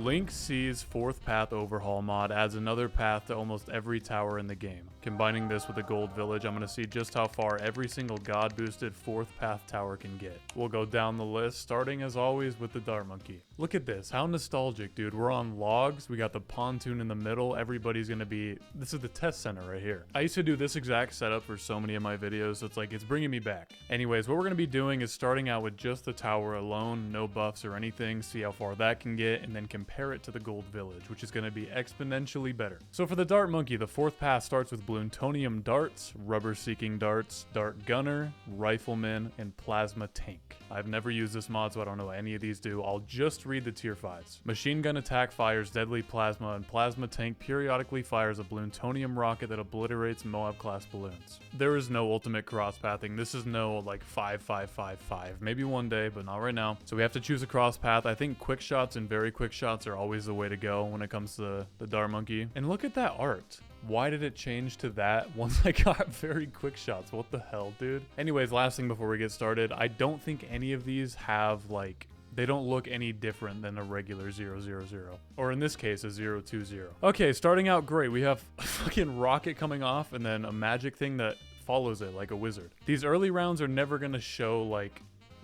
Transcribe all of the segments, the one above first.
Link C's 4th path overhaul mod adds another path to almost every tower in the game. Combining this with the gold village, I'm going to see just how far every single god boosted 4th path tower can get. We'll go down the list, starting as always with the Dart Monkey. Look at this, how nostalgic, dude. We're on logs, we got the pontoon in the middle, everybody's going to be, this is the test center right here. I used to do this exact setup for so many of my videos, so it's like, it's bringing me back. Anyways, what we're going to be doing is starting out with just the tower alone, no buffs or anything, see how far that can get, and then compare it to the gold village, which is going to be exponentially better. So for the Dart Monkey, the 4th path starts with Bloontonium darts, rubber seeking darts, dart gunner, rifleman, and plasma tank. I've never used this mod, so I don't know what any of these do. I'll just read the tier 5s. Machine gun attack fires deadly plasma, and plasma tank periodically fires a Bloontonium rocket that obliterates Moab class balloons. There is no ultimate cross pathing. This is no like 5-5-5-5. Maybe one day, but not right now. So we have to choose a cross path. I think quick shots and very quick shots are always the way to go when it comes to the Dart Monkey. And look at that art. Why did it change to that once I got very quick shots? What the hell, dude? Anyways, last thing before we get started, I don't think any of these have like, they don't look any different than a regular 000, or in this case, a 020. Okay, starting out great. We have a fucking rocket coming off and then a magic thing that follows it like a wizard. These early rounds are never gonna show like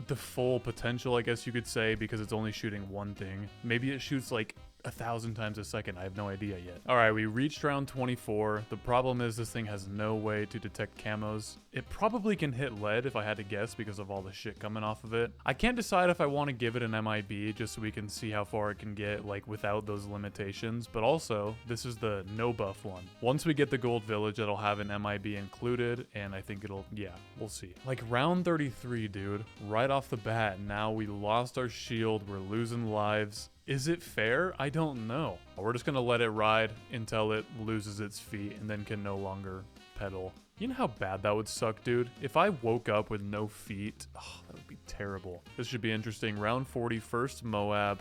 the full potential, I guess you could say, because it's only shooting one thing. Maybe it shoots like 1,000 times a second. I have no idea yet. All right, we reached round 24. The problem is this thing has no way to detect camos. It probably can hit lead if I had to guess because of all the shit coming off of it. I can't decide if I want to give it an MIB just so we can see how far it can get like without those limitations, but also this is the no buff one. Once we get the gold village, it'll have an MIB included, and I think it'll, yeah, we'll see. Like round 33, dude, right off the bat, now we lost our shield, we're losing lives. Is it fair? I don't know. We're just gonna let it ride until it loses its feet and then can no longer pedal. You know how bad that would suck, dude? If I woke up with no feet, oh, that would be terrible. This should be interesting. Round 40, first Moab.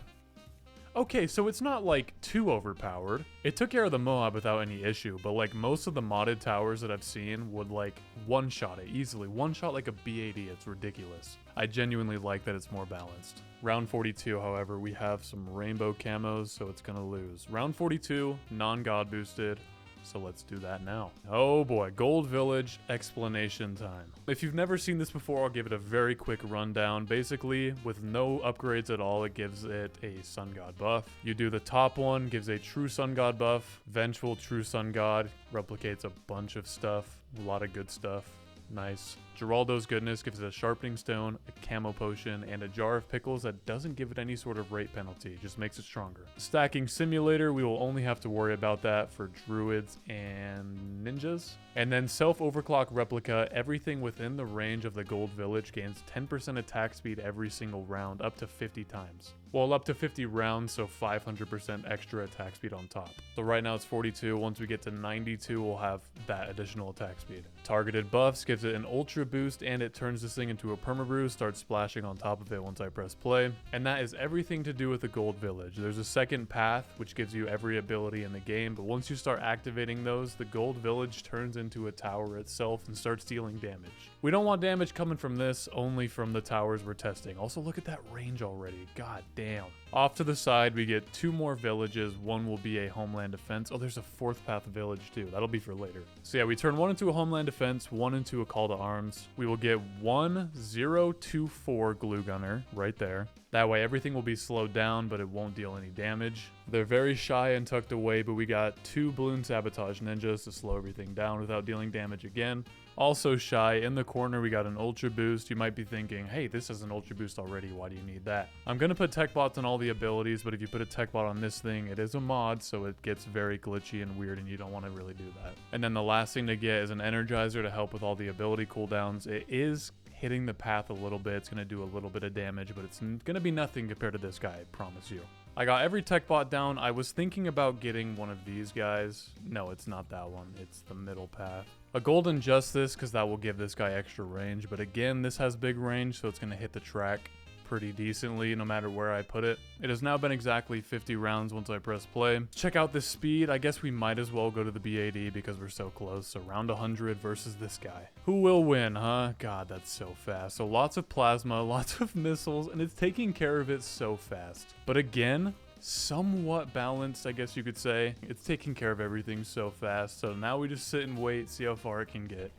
Okay, so it's not like too overpowered. It took care of the Moab without any issue, but like most of the modded towers that I've seen would like one-shot it easily. One-shot like a B80, it's ridiculous. I genuinely like that it's more balanced. Round 42, however, we have some rainbow camos, so it's gonna lose. Round 42, non-god boosted. So let's do that now. Oh boy, Gold Village explanation time. If you've never seen this before, I'll give it a very quick rundown. Basically, with no upgrades at all, it gives it a Sun God buff. You do the top one, gives a true Sun God buff. Vengeful True Sun God replicates a bunch of stuff, a lot of good stuff. Nice. Geraldo's Goodness gives it a sharpening stone, a camo potion, and a jar of pickles that doesn't give it any sort of rate penalty, just makes it stronger. Stacking Simulator, we will only have to worry about that for druids and ninjas. And then Self-Overclock Replica, everything within the range of the Gold Village gains 10% attack speed every single round, up to 50 times. Well, up to 50 rounds, so 500% extra attack speed on top. So right now it's 42, once we get to 92, we'll have that additional attack speed. Targeted Buffs gives it an ultra boost, and it turns this thing into a permabrew, starts splashing on top of it once I press play. And that is everything to do with the Gold Village. There's a second path, which gives you every ability in the game, but once you start activating those, the Gold Village turns into a tower itself and starts dealing damage. We don't want damage coming from this, only from the towers we're testing. Also, look at that range already. God damn. Off to the side, we get 2 more villages. One will be a Homeland Defense. Oh, there's a 4th path village too. That'll be for later. So yeah, we turn 1 into a Homeland Defense, 1 into a Call to Arms. We will get 1024 Glue Gunner right there. That way everything will be slowed down, but it won't deal any damage. They're very shy and tucked away, but we got 2 Bloon Sabotage Ninjas to slow everything down without dealing damage again. Also shy, in the corner we got an Ultra Boost. You might be thinking, hey, this is an Ultra Boost already, why do you need that? I'm gonna put tech bots on all the abilities, but if you put a tech bot on this thing, it is a mod, so it gets very glitchy and weird, and you don't want to really do that. And then the last thing to get is an Energizer to help with all the ability cooldowns. It is hitting the path a little bit. It's going to do a little bit of damage, but it's going to be nothing compared to this guy, I promise you. I got every tech bot down. I was thinking about getting one of these guys. No, it's not that one. It's the middle path. A Golden Justice, because that will give this guy extra range. But again, this has big range, so it's going to hit the track pretty decently no matter where I put it. It has now been exactly 50 rounds once I press play. Check out this speed. I guess we might as well go to the BAD because we're so close. So round 100 versus this guy. Who will win, huh? God, that's so fast. So lots of plasma, lots of missiles, and it's taking care of it so fast. But again, somewhat balanced, I guess you could say. It's taking care of everything so fast, so now we just sit and wait, see how far it can get.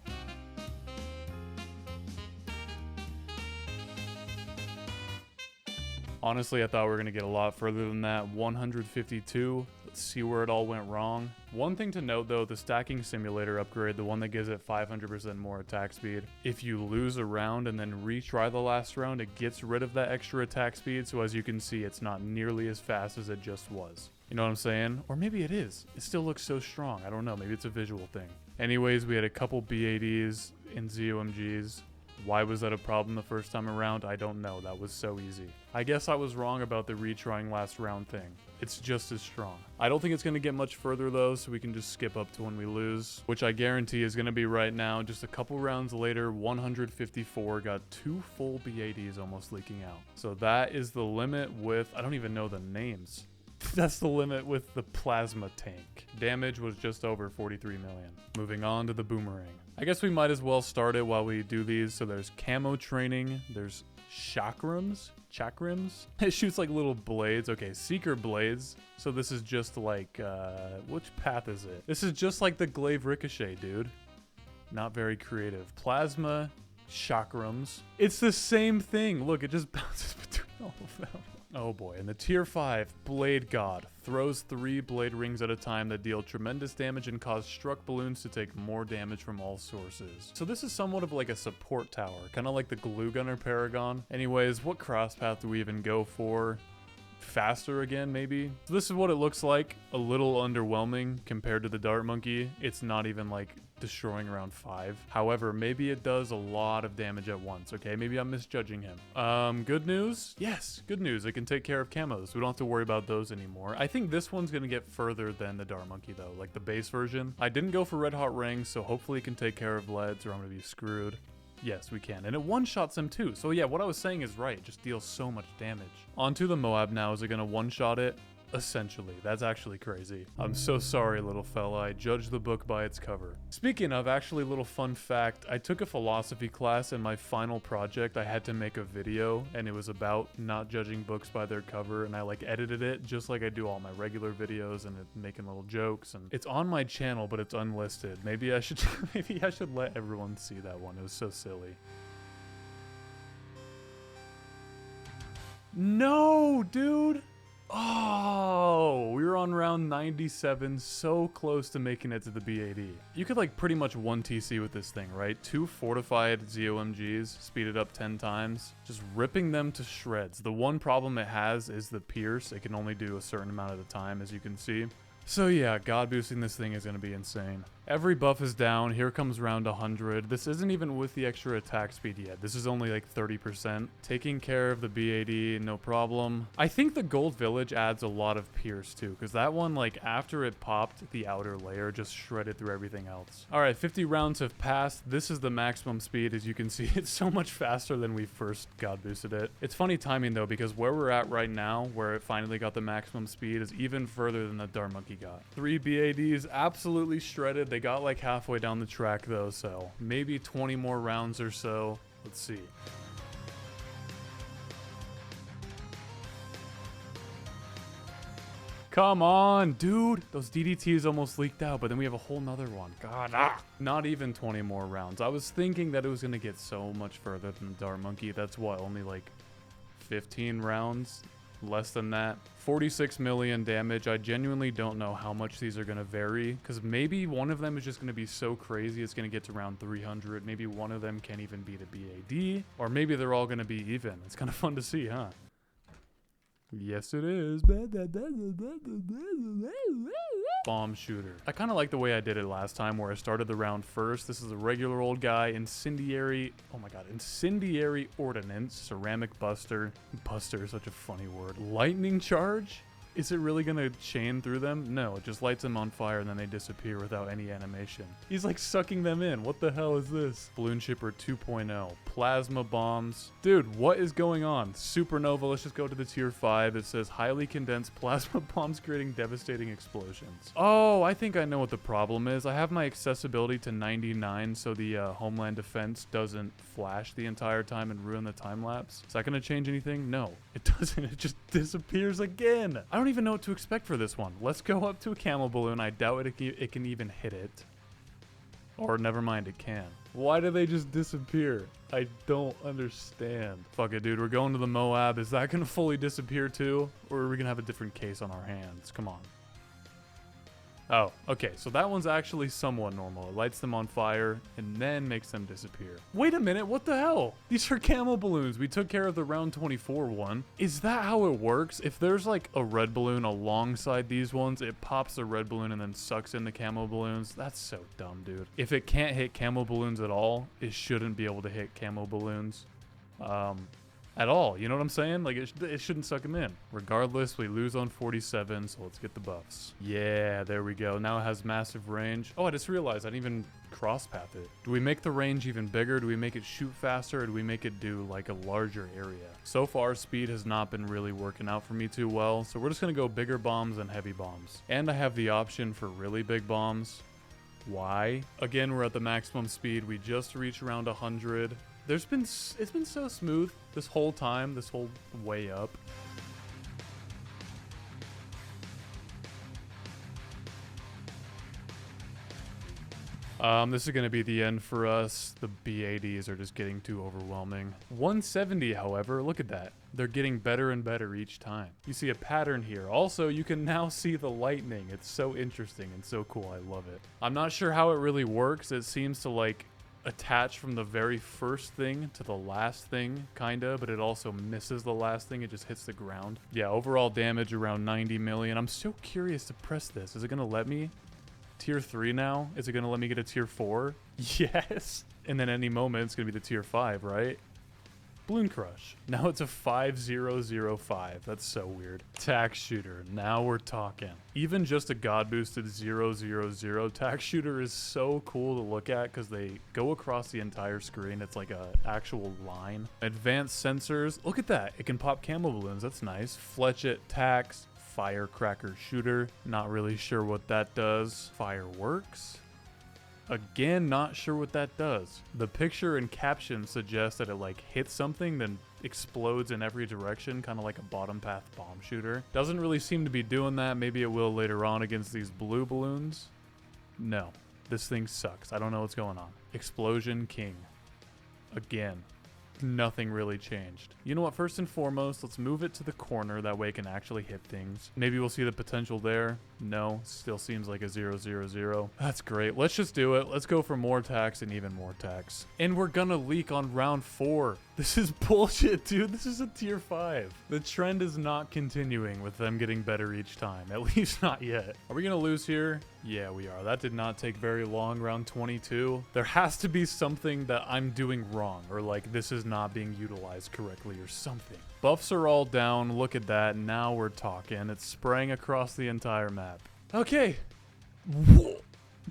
Honestly, I thought we were going to get a lot further than that. 152. Let's see where it all went wrong. One thing to note though, the stacking simulator upgrade, the one that gives it 500% more attack speed, if you lose a round and then retry the last round, it gets rid of that extra attack speed. So as you can see, it's not nearly as fast as it just was. You know what I'm saying? Or maybe it is. It still looks so strong. I don't know. Maybe it's a visual thing. Anyways, we had a couple BADs and ZOMGs. Why was that a problem the first time around? I don't know. That was so easy. I guess I was wrong about the retrying last round thing. It's just as strong. I don't think it's going to get much further though, so we can just skip up to when we lose, which I guarantee is going to be right now. Just a couple rounds later, 154, got 2 full BADs almost leaking out. So that is the limit with, I don't even know the names. That's the limit with the plasma tank. Damage was just over 43 million. Moving on to the boomerang. I guess we might as well start it while we do these. So there's camo training, there's chakrams. It shoots like little blades. Okay, seeker blades. So this is just like, which path is it? This is just like the glaive ricochet, dude. Not very creative. Plasma chakrams. It's the same thing. Look, it just bounces between all of them. Oh boy, and the tier 5 Blade God throws 3 blade rings at a time that deal tremendous damage and cause struck balloons to take more damage from all sources. So this is somewhat of like a support tower, kind of like the glue gunner Paragon. Anyways, what cross path do we even go for? Faster again, maybe? So this is what it looks like. A little underwhelming compared to the Dart Monkey. It's not even like destroying around 5. However, maybe it does a lot of damage at once, okay? Maybe I'm misjudging him. Good news? Yes, good news. It can take care of camos. We don't have to worry about those anymore. I think this one's gonna get further than the Dart Monkey though, like the base version. I didn't go for Red Hot Rings, so hopefully it can take care of leads or I'm gonna be screwed. Yes, we can. And it one-shots him too. So yeah, what I was saying is right. It just deals so much damage. Onto the Moab now. Is it gonna one-shot it? Essentially. That's actually crazy. I'm so sorry, little fella. I judged the book by its cover. Speaking of, actually, little fun fact. I took a philosophy class and my final project, I had to make a video and it was about not judging books by their cover, and I like edited it just like I do all my regular videos and making little jokes, and it's on my channel but it's unlisted. Maybe I should let everyone see that one. It was so silly. No, dude. Oh, we were on round 97, so close to making it to the BAD. You could like pretty much 1 TC with this thing, right? 2 fortified ZOMGs, speeded up 10 times, just ripping them to shreds. The one problem it has is the pierce. It can only do a certain amount at a time, as you can see. So yeah, God boosting this thing is going to be insane. Every buff is down. Here comes round 100. This isn't even with the extra attack speed yet. This is only like 30%. Taking care of the BAD, no problem. I think the Gold Village adds a lot of pierce too, because that one, like after it popped, the outer layer just shredded through everything else. All right, 50 rounds have passed. This is the maximum speed. As you can see, it's so much faster than we first God boosted it. It's funny timing though, because where we're at right now, where it finally got the maximum speed, is even further than the Dart Monkey got. 3 BADs absolutely shredded. They got like halfway down the track though, so maybe 20 more rounds or so. Let's see. Come on, dude. Those DDTs almost leaked out, but then we have a whole nother one. God, not even 20 more rounds. I was thinking that it was going to get so much further than the Dart Monkey. That's what, only like 15 rounds? Less than that. 46 million damage. I genuinely don't know how much these are going to vary, because maybe one of them is just going to be so crazy it's going to get to around 300. Maybe one of them can't even beat a BAD, or maybe they're all going to be even. It's kind of fun to see, huh? Yes, it is. Bomb shooter. I kind of like the way I did it last time, where I started the round first. This is a regular old guy. Incendiary. Oh my god. Incendiary ordnance. Ceramic buster. Buster is such a funny word. Lightning charge? Is it really gonna chain through them? No, it just lights them on fire and then they disappear without any animation. He's like sucking them in. What the hell is this? Balloon Shipper 2.0. Plasma bombs. Dude, what is going on? Supernova. Let's just go to the tier 5. It says highly condensed plasma bombs creating devastating explosions. Oh, I think I know what the problem is. I have my accessibility to 99 so the Homeland Defense doesn't flash the entire time and ruin the time lapse. Is that gonna change anything? No, it doesn't. It just disappears again. I don't don't even know what to expect for this one. Let's go up to a camel balloon. I doubt it can even hit it. Or never mind, it can. Why do they just disappear? I don't understand. Fuck it, dude. We're going to the Moab. Is that going to fully disappear too? Or are we going to have a different case on our hands? Come on. Oh, okay. So that one's actually somewhat normal. It lights them on fire and then makes them disappear. Wait a minute. What the hell? These are camel balloons. We took care of the round 24 one. Is that how it works? If there's like a red balloon alongside these ones, it pops the red balloon and then sucks in the camel balloons. That's so dumb, dude. If it can't hit camel balloons at all, it shouldn't be able to hit camel balloons. At all, you know what I'm saying? Like, it shouldn't suck them in. Regardless, we lose on 47, so let's get the buffs. Yeah, there we go. Now it has massive range. Oh, I just realized I didn't even cross path it. Do we make the range even bigger? Do we make it shoot faster? Or do we make it do, like, a larger area? So far, speed has not been really working out for me too well, so we're just gonna go bigger bombs and heavy bombs. And I have the option for really big bombs. Why? Again, we're at the maximum speed. We just reached around 100. It's been so smooth this whole time, this whole way up. This is going to be the end for us. The B80s are just getting too overwhelming. 170, however, look at that. They're getting better and better each time. You see a pattern here. Also, you can now see the lightning. It's so interesting and so cool. I love it. I'm not sure how it really works. It seems to like attach from the very first thing to the last thing, kinda, but it also misses the last thing. It just hits the ground. Yeah, overall damage around 90 million. I'm so curious to press this. Is it gonna let me? Tier 3 now? Is it gonna let me get a tier 4? Yes! And then any moment it's gonna be the tier 5, right? Balloon Crush. Now it's a 5005. That's so weird. Tax Shooter. Now we're talking. Even just a God boosted 000 Tax Shooter is so cool to look at because they go across the entire screen. It's like a actual line. Advanced sensors. Look at that. It can pop camel balloons. That's nice. Fletchet Tax. Firecracker Shooter. Not really sure what that does. Fireworks. Again, not sure what that does. The picture and caption suggest that it like hits something, then explodes in every direction, kind of like a bottom path bomb shooter. Doesn't really seem to be doing that. Maybe it will later on against these blue balloons. No, this thing sucks. I don't know what's going on. Explosion King. Again, nothing really changed. You know what? First and foremost, let's move it to the corner. That way it can actually hit things. Maybe we'll see the potential there. No, still seems like a 000. That's great. Let's just do it. Let's go for more tax and even more tax. And we're gonna leak on round 4. This is bullshit, dude. This is a tier 5. The trend is not continuing with them getting better each time. At least not yet. Are we gonna lose here? Yeah, we are. That did not take very long. Round 22. There has to be something that I'm doing wrong, or like this is not being utilized correctly or something. Buffs are all down. Look at that. Now we're talking. It's spraying across the entire map. Okay. Whoa.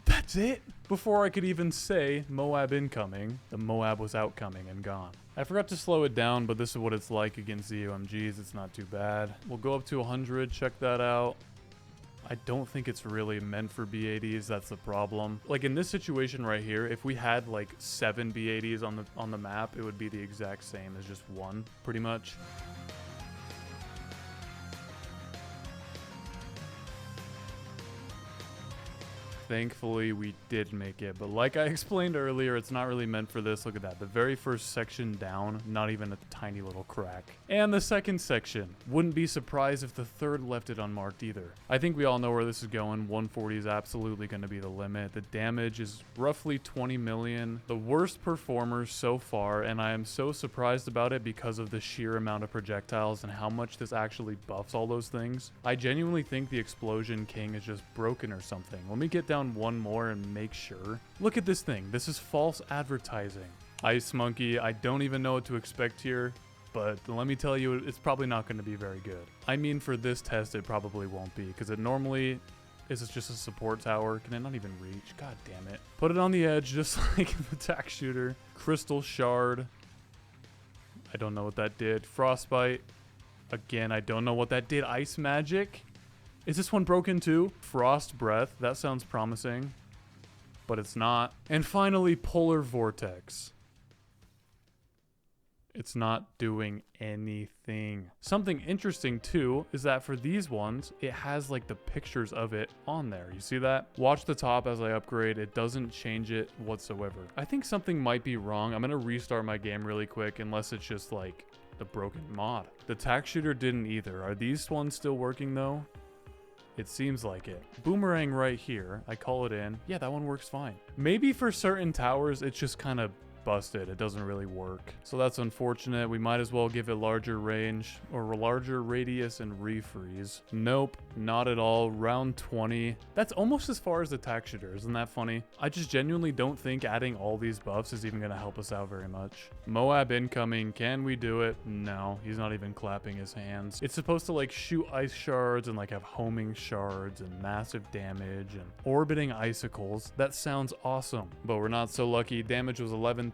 That's it? Before I could even say Moab incoming, the Moab was outcoming and gone. I forgot to slow it down, but this is what it's like against the UMGs. It's not too bad. We'll go up to 100. Check that out. I don't think it's really meant for B80s. That's the problem. Like in this situation right here, if we had like 7 B80s on the map, it would be the exact same as just 1, pretty much. Thankfully, we did make it, but like I explained earlier, it's not really meant for this. Look at that. The very first section down, not even a tiny little crack. And the second section. Wouldn't be surprised if the third left it unmarked either. I think we all know where this is going. 140 is absolutely going to be the limit. The damage is roughly 20 million. The worst performer so far, and I am so surprised about it because of the sheer amount of projectiles and how much this actually buffs all those things. I genuinely think the Explosion King is just broken or something. Let me get down one more and make sure. Look at this thing. This is false advertising. Ice Monkey, I don't even know what to expect here, but let me tell you, it's probably not going to be very good. I mean, for this test, it probably won't be, because it normally is just a support tower. Can it not even reach? God damn it. Put it on the edge, just like the Tax Shooter. Crystal Shard. I don't know what that did. Frostbite. Again, I don't know what that did. Ice Magic. Is this one broken too? Frost Breath. That sounds promising, but it's not. And finally, Polar Vortex. It's not doing anything. Something interesting too is that for these ones, it has like the pictures of it on there. You see that? Watch the top as I upgrade. It doesn't change it whatsoever. I think something might be wrong. I'm gonna restart my game really quick unless it's just like the broken mod. The tack shooter didn't either. Are these ones still working though? It seems like it. Boomerang right here. I call it in. Yeah, that one works fine. Maybe for certain towers, it's just kind of busted. It doesn't really work. So that's unfortunate. We might as well give it larger range or larger radius and refreeze. Nope, not at all. Round 20. That's almost as far as the tack shooter. Isn't that funny? I just genuinely don't think adding all these buffs is even going to help us out very much. Moab incoming. Can we do it? No, he's not even clapping his hands. It's supposed to like shoot ice shards and like have homing shards and massive damage and orbiting icicles. That sounds awesome, but we're not so lucky. Damage was 11,000.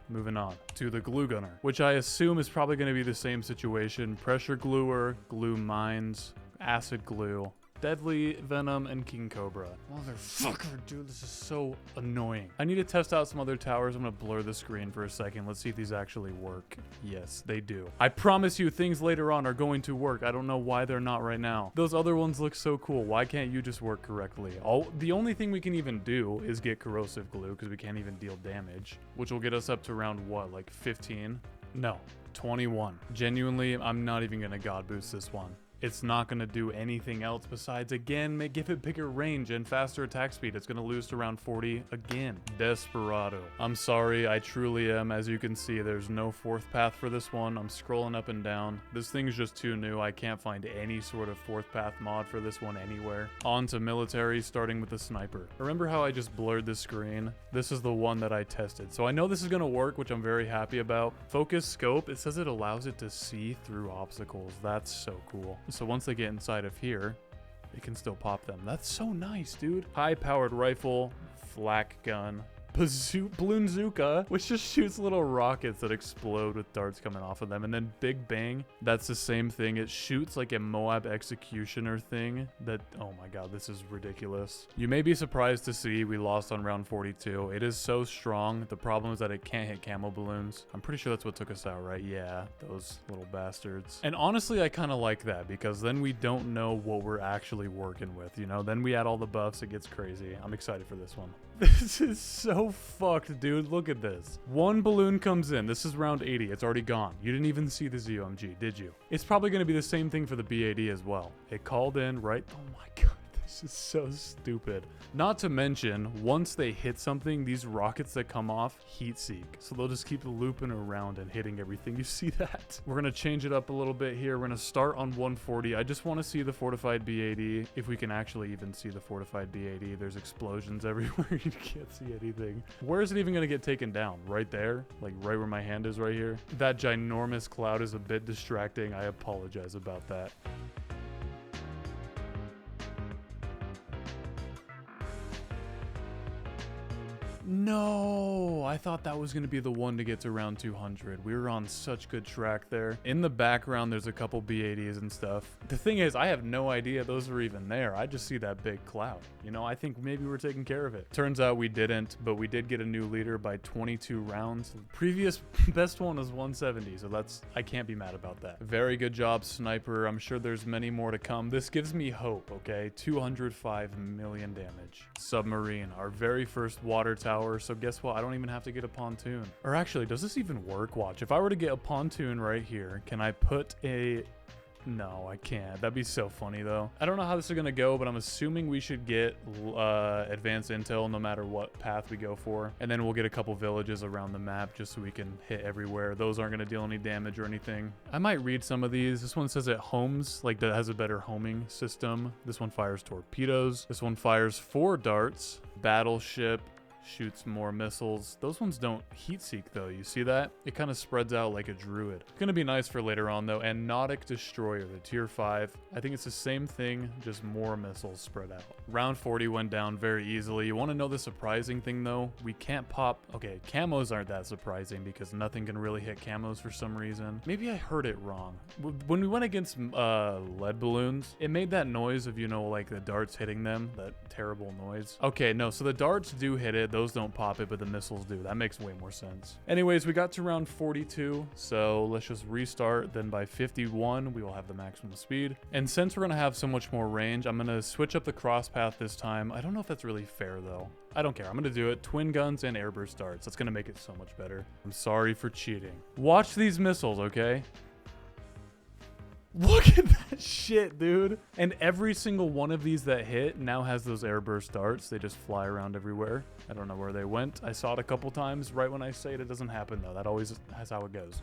Moving on to the glue gunner, which I assume is probably going to be the same situation. Pressure gluer, glue mines, acid glue, deadly venom, and king cobra. Motherfucker, dude, this is so annoying. I need to test out some other towers. I'm gonna blur the screen for a second. Let's see if these actually work. Yes, they do. I promise you things later on are going to work. I don't know why they're not right now. Those other ones look so cool. Why can't you just work correctly? The only thing we can even do is get corrosive glue because we can't even deal damage, which will get us up to round what, like 15? No, 21. Genuinely, I'm not even gonna god boost this one. It's not going to do anything else besides, again, give it bigger range and faster attack speed. It's going to lose to around 40 again. Desperado. I'm sorry, I truly am. As you can see, there's no fourth path for this one. I'm scrolling up and down. This thing's just too new. I can't find any sort of fourth path mod for this one anywhere. On to military, starting with the sniper. Remember how I just blurred the screen? This is the one that I tested. So I know this is going to work, which I'm very happy about. Focus scope, it says it allows it to see through obstacles. That's so cool. So once they get inside of here, it can still pop them. That's so nice, dude. High-powered rifle, flak gun, Bloonzooka, which just shoots little rockets that explode with darts coming off of them. And then Big Bang, that's the same thing. It shoots like a Moab executioner thing that, oh my god, this is ridiculous. You may be surprised to see we lost on round 42. It is so strong. The problem is that it can't hit camo balloons. I'm pretty sure that's what took us out, right? Yeah, those little bastards. And honestly, I kind of like that because then we don't know what we're actually working with, you know? Then we add all the buffs, it gets crazy. I'm excited for this one. This is so fucked, dude. Look at this. One balloon comes in. This is round 80. It's already gone. You didn't even see the ZOMG, did you? It's probably going to be the same thing for the BAD as well. It called in, right? Oh my god. This is so stupid. Not to mention, once they hit something, these rockets that come off heat seek. So they'll just keep looping around and hitting everything. You see that? We're going to change it up a little bit here. We're going to start on 140. I just want to see the fortified BAD. If we can actually even see the fortified BAD. There's explosions everywhere. You can't see anything. Where is it even going to get taken down? Right there? Like right where my hand is right here? That ginormous cloud is a bit distracting. I apologize about that. No, I thought that was going to be the one to get to round 200. We were on such good track there. In the background, there's a couple BADs and stuff. The thing is, I have no idea those were even there. I just see that big cloud. You know, I think maybe we're taking care of it. Turns out we didn't, but we did get a new leader by 22 rounds. The previous best one was 170, so I can't be mad about that. Very good job, sniper. I'm sure there's many more to come. This gives me hope, okay? 205 million damage. Submarine, our very first water tower. So guess what? I don't even have to get a pontoon. Or actually, does this even work? Watch. If I were to get a pontoon right here, can I put a... No, I can't. That'd be so funny, though. I don't know how this is going to go, but I'm assuming we should get advanced intel no matter what path we go for. And then we'll get a couple villages around the map just so we can hit everywhere. Those aren't going to deal any damage or anything. I might read some of these. This one says it homes, like that has a better homing system. This one fires torpedoes. This one fires 4 darts. Battleship. Shoots more missiles. Those ones don't heat seek though. You see that? It kind of spreads out like a druid. It's gonna be nice for later on though. And Nautic Destroyer, the tier 5. I think it's the same thing, just more missiles spread out. Round 40 went down very easily. You want to know the surprising thing though? We can't pop. Okay, camos aren't that surprising because nothing can really hit camos for some reason. Maybe I heard it wrong. When we went against lead balloons, it made that noise of, you know, like the darts hitting them. That terrible noise. Okay, no, so the darts do hit it. those don't pop it, but the missiles do. That makes way more sense. Anyways, we got to round 42, so let's just restart. Then by 51, we will have the maximum speed. And since we're gonna have so much more range, I'm gonna switch up the cross path this time. I don't know if that's really fair though. I don't care. I'm gonna do it. Twin guns and airburst darts. That's gonna make it so much better. I'm sorry for cheating. Watch these missiles, okay? Look at that shit, dude. And every single one of these that hit now has those airburst darts. They just fly around everywhere. I don't know where they went. I saw it a couple times. Right when I say it, it doesn't happen though. That always has how it goes.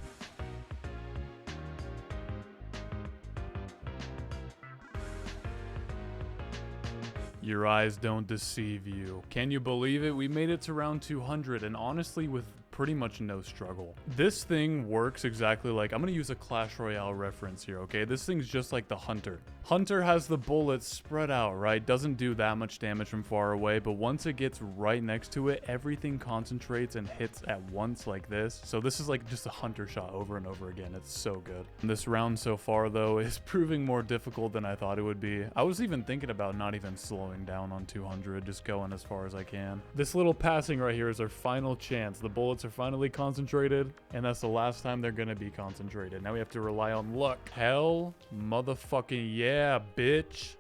Your eyes don't deceive you. Can you believe it? We made it to round 200, and honestly, with pretty much no struggle. This thing works exactly like, I'm gonna use a Clash Royale reference here, okay? This thing's just like the Hunter. Hunter has the bullets spread out, right? Doesn't do that much damage from far away, but once it gets right next to it, everything concentrates and hits at once like this. So this is like just a Hunter shot over and over again. It's so good. This round so far though is proving more difficult than I thought it would be. I was even thinking about not even slowing down on 200, just going as far as I can. This little passing right here is our final chance. The bullets are finally concentrated, and that's the last time they're gonna be concentrated. Now we have to rely on luck. Hell motherfucking yeah, bitch.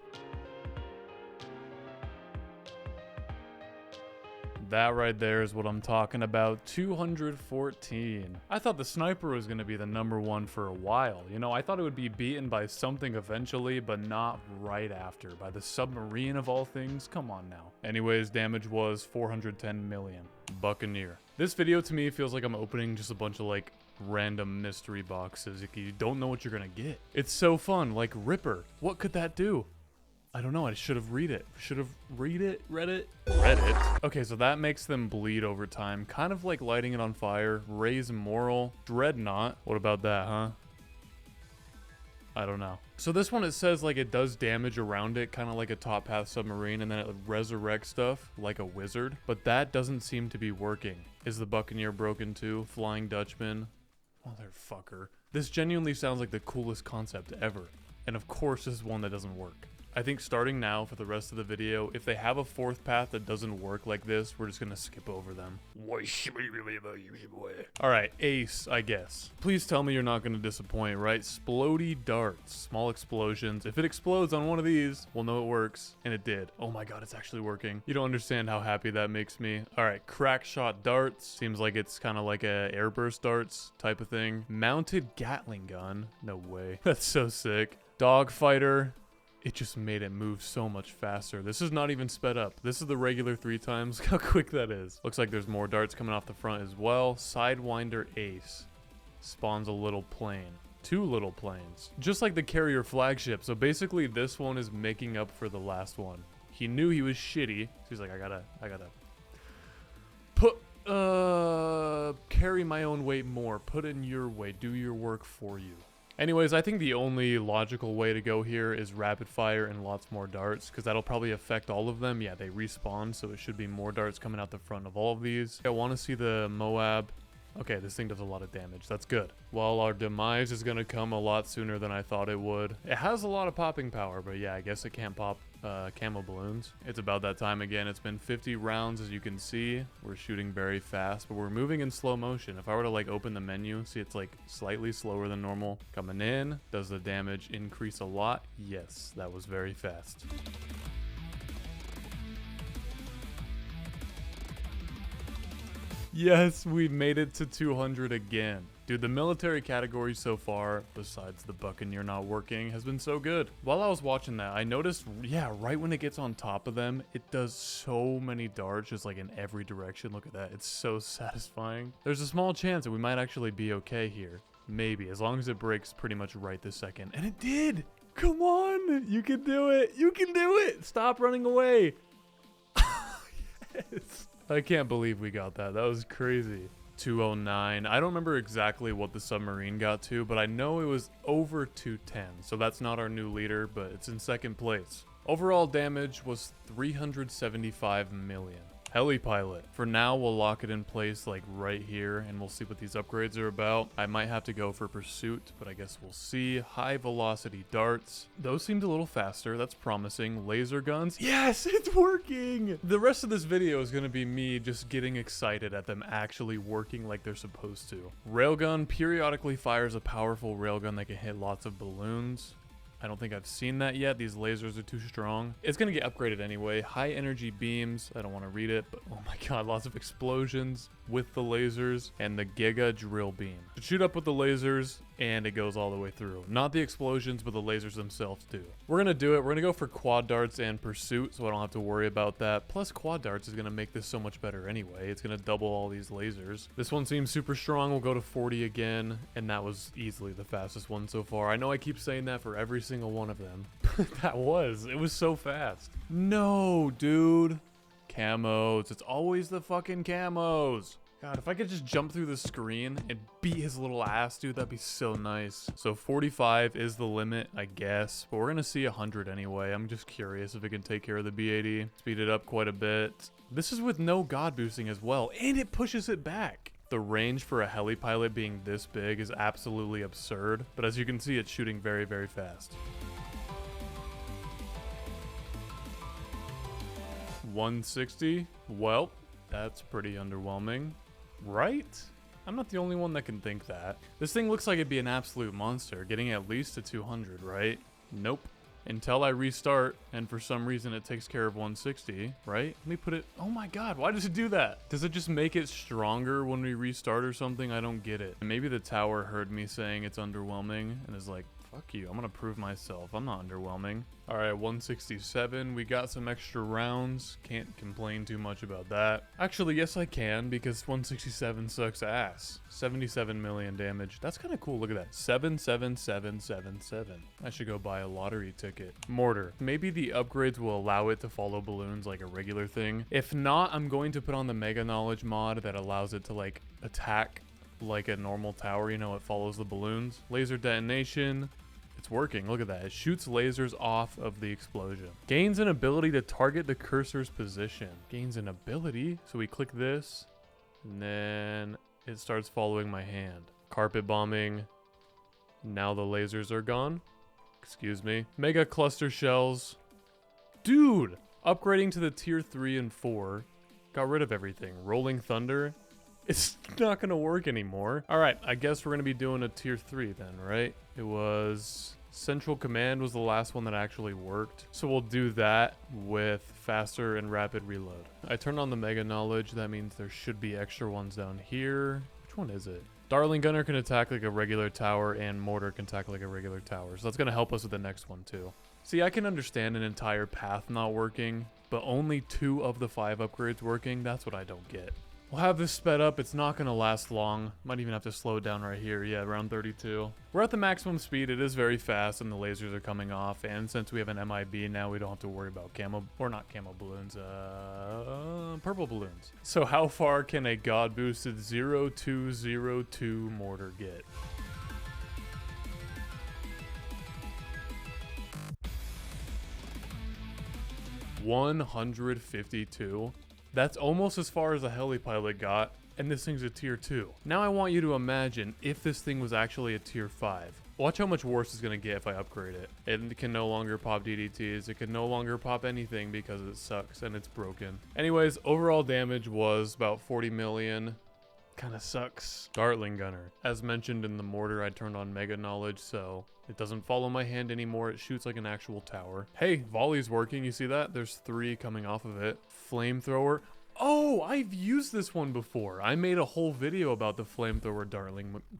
That right there is what I'm talking about. 214. I thought the sniper was going to be the #1 for a while. You know, I thought it would be beaten by something eventually, but not right after. By the submarine of all things. Come on now. Anyways, damage was 410 million. Buccaneer. This video to me feels like I'm opening just a bunch of like random mystery boxes. Like, you don't know what you're going to get. It's so fun. Like Ripper. What could that do? I don't know. I should have read it. Read it. Okay, so that makes them bleed over time. Kind of like lighting it on fire. Raise moral. Dreadnought. What about that, huh? I don't know. So this one, it says like it does damage around it, kind of like a top path submarine, and then it resurrects stuff like a wizard. But that doesn't seem to be working. Is the Buccaneer broken too? Flying Dutchman. Motherfucker. This genuinely sounds like the coolest concept ever. And of course, this is one that doesn't work. I think starting now for the rest of the video, if they have a fourth path that doesn't work like this, we're just gonna skip over them. Alright, Ace, I guess. Please tell me you're not gonna disappoint, right? Splody darts, small explosions. If it explodes on one of these, we'll know it works. And it did. Oh my god, it's actually working. You don't understand how happy that makes me. Alright, crack shot darts. Seems like it's kind of like a airburst darts type of thing. Mounted Gatling gun. No way. That's so sick. Dogfighter. It just made it move so much faster. This is not even sped up. This is the regular 3 times. Look how quick that is. Looks like there's more darts coming off the front as well. Sidewinder Ace. Spawns a little plane. 2 little planes. Just like the carrier flagship. So basically this one is making up for the last one. He knew he was shitty. So he's like, I gotta carry my own weight more. Put in your weight. Do your work for you. Anyways, I think the only logical way to go here is rapid fire and lots more darts, because that'll probably affect all of them. Yeah, they respawn, so it should be more darts coming out the front of all of these. I want to see the Moab. Okay, this thing does a lot of damage. That's good. Well, our demise is going to come a lot sooner than I thought it would. It has a lot of popping power, but yeah, I guess it can't pop camo balloons. It's about that time again. It's been 50 rounds, as you can see. We're shooting very fast, but we're moving in slow motion. If I were to like open the menu, see it's like slightly slower than normal. Coming in. Does the damage increase a lot? Yes, that was very fast. Yes, we made it to 200 again. Dude, the military category so far, besides the Buccaneer not working, has been so good. While I was watching that, I noticed, yeah, right when it gets on top of them, it does so many darts just like in every direction. Look at that. It's so satisfying. There's a small chance that we might actually be okay here. Maybe, as long as it breaks pretty much right this second. And it did! Come on! You can do it! You can do it! Stop running away! Yes! I can't believe we got that. That was crazy. 209. I don't remember exactly what the submarine got to, but I know it was over 210. So that's not our new leader, but it's in second place. Overall damage was 375 million. Heli pilot. For now, we'll lock it in place like right here, and we'll see what these upgrades are about. I might have to go for pursuit, but I guess we'll see. High velocity darts. Those seemed a little faster. That's promising. Laser guns. Yes, it's working! The rest of this video is going to be me just getting excited at them actually working like they're supposed to. Railgun periodically fires a powerful railgun that can hit lots of balloons. I don't think I've seen that yet. These lasers are too strong. It's going to get upgraded anyway. High energy beams. I don't want to read it, but oh my god, lots of explosions with the lasers and the Giga drill beam. To shoot up with the lasers and it goes all the way through. Not the explosions, but the lasers themselves too. We're going to do it. We're going to go for quad darts and pursuit, so I don't have to worry about that. Plus quad darts is going to make this so much better anyway. It's going to double all these lasers. This one seems super strong. We'll go to 40 again, and that was easily the fastest one so far. I know I keep saying that for every single one of them. It was so fast. No, dude. Camos. It's always the fucking camos. God, if I could just jump through the screen and beat his little ass, dude, that'd be so nice. So 45 is the limit, I guess, but we're gonna see 100 anyway. I'm just curious if it can take care of the B80. Speed it up quite a bit. This is with no god boosting as well, and it pushes it back. The range for a heli pilot being this big is absolutely absurd, but as you can see, it's shooting very, very fast. 160? Well, that's pretty underwhelming. Right? I'm not the only one that can think that. This thing looks like it'd be an absolute monster, getting at least to 200, right? Nope. Until I restart, and for some reason it takes care of 160, right? Let me put it... Oh my god, why does it do that? Does it just make it stronger when we restart or something? I don't get it. Maybe the tower heard me saying it's underwhelming and is like, fuck you, I'm gonna prove myself. I'm not underwhelming. Alright, 167. We got some extra rounds. Can't complain too much about that. Actually, yes I can, because 167 sucks ass. 77 million damage. That's kind of cool. Look at that. 77777. I should go buy a lottery ticket. Mortar. Maybe the upgrades will allow it to follow balloons like a regular thing. If not, I'm going to put on the Mega Knowledge mod that allows it to like attack like a normal tower. You know, it follows the balloons. Laser detonation. It's working. Look at that. It shoots lasers off of the explosion. Gains an ability to target the cursor's position. Gains an ability. So we click this, and then it starts following my hand. Carpet bombing. Now the lasers are gone. Excuse me. Mega cluster shells. Dude! Upgrading to the tier 3 and 4. Got rid of everything. Rolling thunder. It's not going to work anymore. All right, I guess we're going to be doing a tier 3 then, right? It was Central Command was the last one that actually worked. So we'll do that with faster and rapid reload. I turned on the Mega Knowledge. That means there should be extra ones down here. Which one is it? Darling Gunner can attack like a regular tower, and Mortar can attack like a regular tower. So that's going to help us with the next one too. See, I can understand an entire path not working, but only 2 of the 5 upgrades working. That's what I don't get. We'll have this sped up. It's not going to last long. Might even have to slow it down right here. Yeah, around 32. We're at the maximum speed. It is very fast, and the lasers are coming off. And since we have an MIB now, we don't have to worry about camo, or not camo balloons, purple balloons. So how far can a god boosted 0202 mortar get? $152. That's almost as far as a heli pilot got, and this thing's a tier 2. Now I want you to imagine if this thing was actually a tier 5. Watch how much worse it's going to get if I upgrade it. It can no longer pop DDTs, it can no longer pop anything because it sucks and it's broken. Anyways, overall damage was about 40 million. Kind of sucks. Dartling Gunner. As mentioned in the mortar, I turned on Mega Knowledge, so it doesn't follow my hand anymore. It shoots like an actual tower. Hey, volley's working. You see that? There's 3 coming off of it. Flamethrower. Oh, I've used this one before. I made a whole video about the flamethrower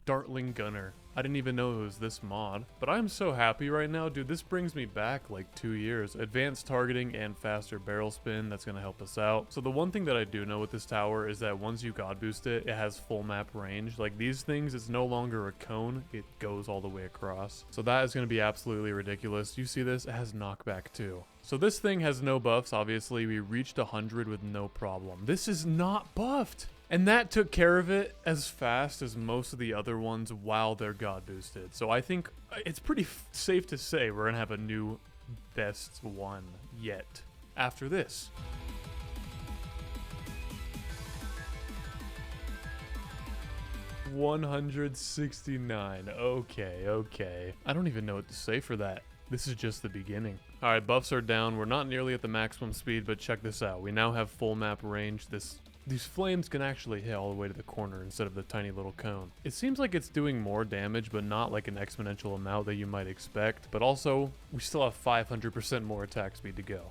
Dartling Gunner. I didn't even know it was this mod, but I'm so happy right now, dude. This brings me back like 2 years. Advanced targeting and faster barrel spin. That's going to help us out. So the one thing that I do know with this tower is that once you god boost it, it has full map range. Like these things, it's no longer a cone. It goes all the way across. So that is going to be absolutely ridiculous. You see this? It has knockback too. So this thing has no buffs, obviously. We reached 100 with no problem. This is not buffed. And that took care of it as fast as most of the other ones while they're god boosted. So I think it's pretty safe to say we're going to have a new best one yet after this. 169. Okay. I don't even know what to say for that. This is just the beginning. All right, buffs are down. We're not nearly at the maximum speed, but check this out. We now have full map range. These flames can actually hit all the way to the corner instead of the tiny little cone. It seems like it's doing more damage, but not like an exponential amount that you might expect. But also, we still have 500% more attack speed to go.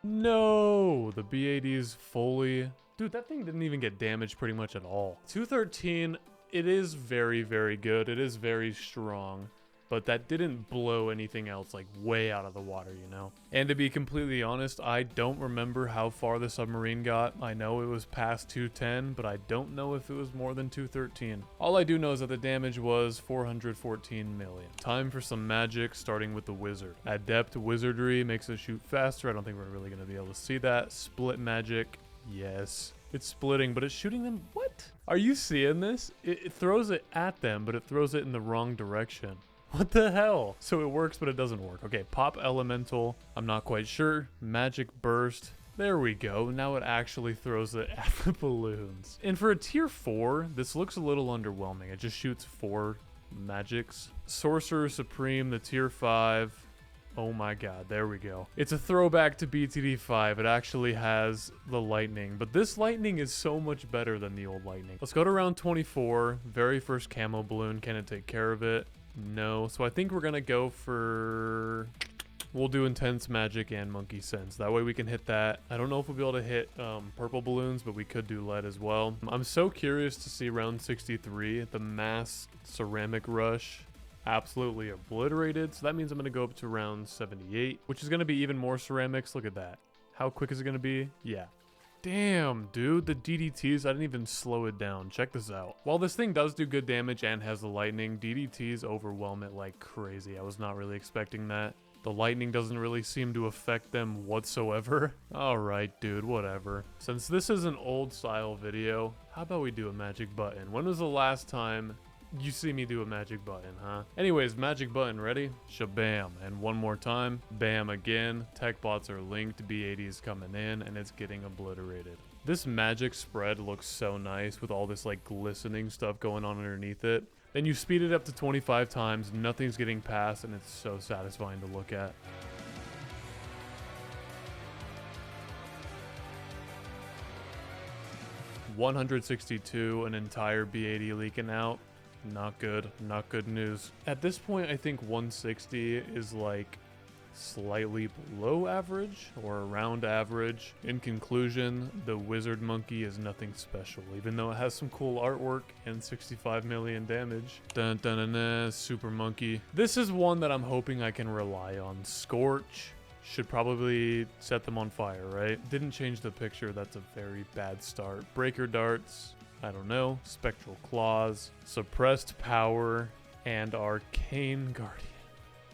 No, the B80 is fully... Dude, that thing didn't even get damaged pretty much at all. 213, it is very, very good. It is very strong. But that didn't blow anything else like way out of the water, you know? And to be completely honest, I don't remember how far the submarine got. I know it was past 210, but I don't know if it was more than 213. All I do know is that the damage was 414 million. Time for some magic, starting with the wizard. Adept wizardry makes us shoot faster. I don't think we're really gonna be able to see that. Split magic, yes. It's splitting, but it's shooting them. What? Are you seeing this? It throws it at them, but it throws it in the wrong direction. What the hell? So it works, but it doesn't work. Okay, pop elemental. I'm not quite sure. Magic burst. There we go. Now it actually throws it at the balloons. And for a tier 4, this looks a little underwhelming. It just shoots 4 magics. Sorcerer Supreme, the tier 5. Oh my god, there we go. It's a throwback to BTD5. It actually has the lightning, but this lightning is so much better than the old lightning. Let's go to round 24. Very first camo balloon. Can it take care of it? No. So I think we're gonna go for... We'll do intense magic and monkey sense. That way we can hit that. I don't know if we'll be able to hit purple balloons, but we could do lead as well. I'm so curious to see round 63, the mass ceramic rush. Absolutely obliterated. So that means I'm going to go up to round 78, which is going to be even more ceramics. Look at that. How quick is it going to be? Yeah. Damn, dude, the DDTs, I didn't even slow it down. Check this out. While this thing does do good damage and has the lightning, DDTs overwhelm it like crazy. I was not really expecting that. The lightning doesn't really seem to affect them whatsoever. Alright, dude, whatever. Since this is an old style video, how about we do a magic button? When was the last time you see me do a magic button, huh? Anyways, magic button ready? Shabam. And one more time. Bam again. Tech bots are linked. B80 is coming in and it's getting obliterated. This magic spread looks so nice with all this like glistening stuff going on underneath it. Then you speed it up to 25 times. Nothing's getting past and it's so satisfying to look at. $162, an entire B80 leaking out. Not good. Not good news. At this point, I think 160 is like slightly below average or around average. In conclusion, the wizard monkey is nothing special, even though it has some cool artwork and 65 million damage. Dun dun dun dun, super monkey. This is one that I'm hoping I can rely on. Scorch should probably set them on fire, right? Didn't change the picture. That's a very bad start. Breaker darts. I don't know, Spectral Claws, Suppressed Power, and Arcane Guardian.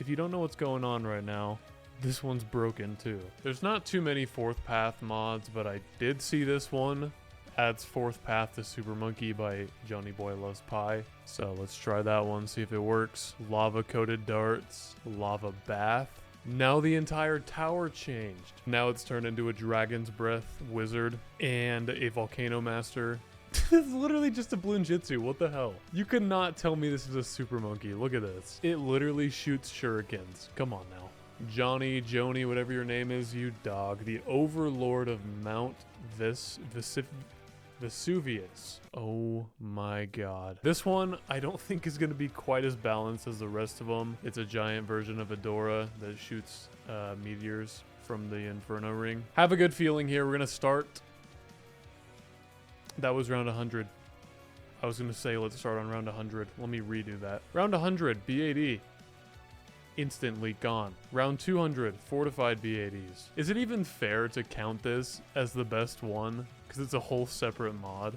If you don't know what's going on right now, this one's broken too. There's not too many 4th Path mods, but I did see this one. Adds 4th Path to Super Monkey by Johnny Boy Loves Pie. So let's try that one, see if it works. Lava Coated Darts, Lava Bath. Now the entire tower changed. Now it's turned into a Dragon's Breath Wizard and a Volcano Master. It's literally just a Bloonjitsu. What the hell? You could not tell me this is a super monkey. Look at this. It literally shoots shurikens. Come on now. Johnny, Joni, whatever your name is, you dog. The overlord of Mount Vesuvius. Oh my god. This one I don't think is going to be quite as balanced as the rest of them. It's a giant version of Adora that shoots meteors from the Inferno Ring. Have a good feeling here. We're going to start. That was round 100. I was going to say let's start on round 100. Let me redo that. Round 100, B80. Instantly gone. Round 200, fortified B80s. Is it even fair to count this as the best one? Because it's a whole separate mod.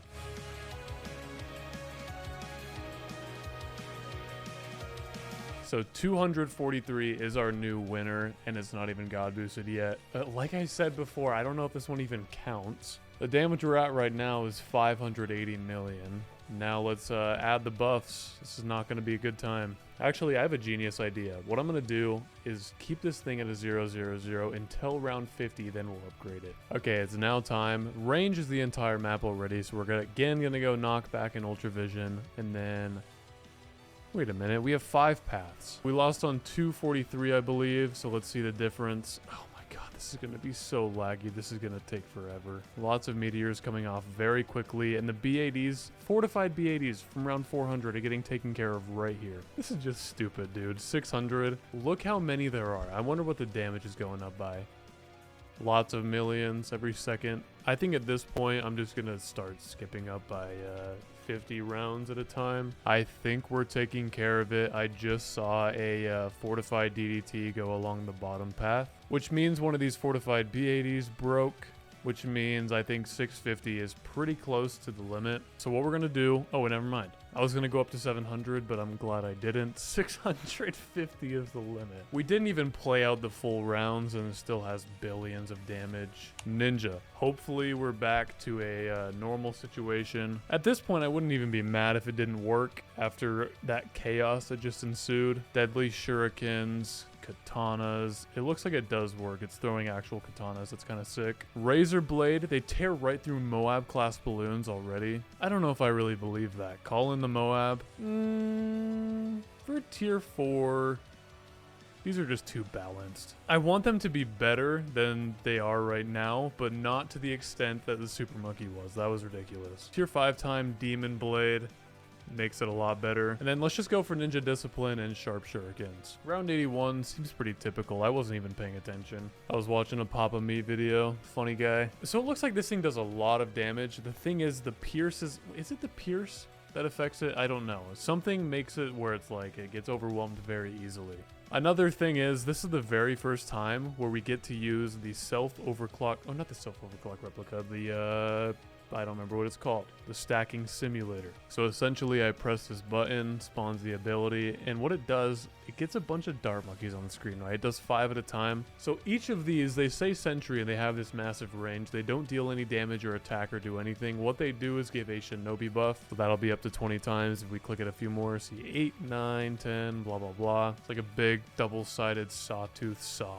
So 243 is our new winner, and it's not even God boosted yet. Like I said before, I don't know if this one even counts. The damage we're at right now is 580 million. Now let's add the buffs. This is not going to be a good time. Actually, I have a genius idea. What I'm going to do is keep this thing at a 0-0-0 until round 50, then we'll upgrade it. Okay, it's now time. Range is the entire map already, so we're again going to go knockback and ultravision, and then... Wait a minute, we have 5 paths. We lost on 243, I believe, so let's see the difference. Oh my god, this is going to be so laggy. This is going to take forever. Lots of meteors coming off very quickly, and the B80s, fortified B80s from round 400 are getting taken care of right here. This is just stupid, dude. 600. Look how many there are. I wonder what the damage is going up by. Lots of millions every second. I think at this point, I'm just going to start skipping up by 50 rounds at a time. I think we're taking care of it. I just saw a fortified DDT go along the bottom path, which means one of these fortified B80s broke, which means I think 650 is pretty close to the limit. So what we're going to do... Oh, never mind. I was going to go up to 700, but I'm glad I didn't. 650 is the limit. We didn't even play out the full rounds, and it still has billions of damage. Ninja. Hopefully, we're back to a normal situation. At this point, I wouldn't even be mad if it didn't work after that chaos that just ensued. Deadly shurikens, katanas. It looks like it does work. It's throwing actual katanas. That's kind of sick. Razor blade. They tear right through Moab class balloons already. I don't know if I really believe that. Call in the Moab. For tier 4, these are just too balanced. I want them to be better than they are right now, but not to the extent that the Super Monkey was. That was ridiculous. Tier 5 time Demon Blade makes it a lot better. And then let's just go for Ninja Discipline and Sharp Shurikens. Round 81 seems pretty typical. I wasn't even paying attention. I was watching a Papa Meat video. Funny guy. So it looks like this thing does a lot of damage. The thing is, the Pierce is it the Pierce that affects it? I don't know. Something makes it where it's like it gets overwhelmed very easily. Another thing is, this is the very first time where we get to use the self-overclock... Oh, not the self-overclock replica. The, I don't remember what it's called. The stacking simulator. So essentially, I press this button, spawns the ability, and what it does, it gets a bunch of dart monkeys on the screen, right? It does 5 at a time. So each of these, they say sentry, and they have this massive range. They don't deal any damage or attack or do anything. What they do is give a shinobi buff. So that'll be up to 20 times. If we click it a few more, see 8, 9, 10, blah, blah, blah. It's like a big double-sided sawtooth saw.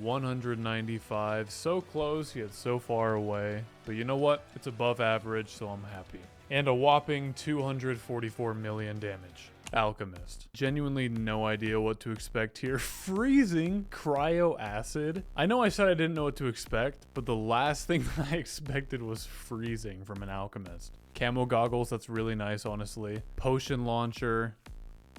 195, so close yet so far away, but you know what, it's above average, so I'm happy. And a whopping 244 million damage. Alchemist. Genuinely no idea what to expect here. Freezing cryo acid. I know I said I didn't know what to expect, but the last thing that I expected was freezing from an alchemist. Camo goggles, that's really nice, honestly. Potion launcher.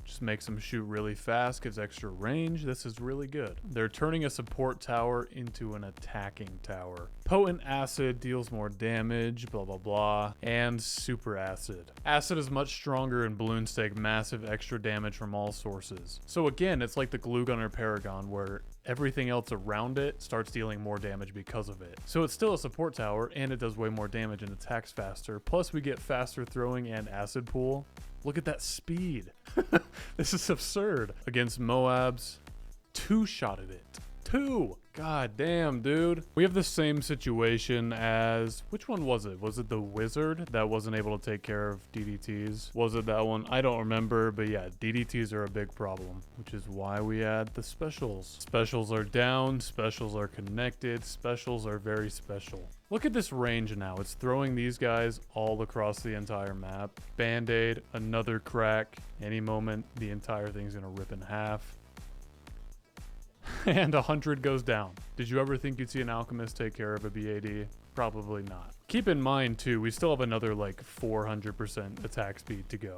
Just makes them shoot really fast, gives extra range. This is really good. They're turning a support tower into an attacking tower. Potent acid deals more damage, blah, blah, blah. And super acid. Acid is much stronger and balloons take massive extra damage from all sources. So again, it's like the glue gun or paragon where everything else around it starts dealing more damage because of it. So it's still a support tower and it does way more damage and attacks faster. Plus we get faster throwing and acid pool. Look at that speed. This is absurd. Against Moabs, 2-shotted it. 2! God damn, dude. We have the same situation as... Which one was it? Was it the wizard that wasn't able to take care of DDTs? Was it that one? I don't remember, but yeah, DDTs are a big problem, which is why we add the specials. Specials are down, specials are connected, specials are very special. Look at this range now. It's throwing these guys all across the entire map. Band-Aid, another crack. Any moment, the entire thing's gonna rip in half. And 100 goes down. Did you ever think you'd see an alchemist take care of a BAD? Probably not. Keep in mind, too, we still have another, like, 400% attack speed to go.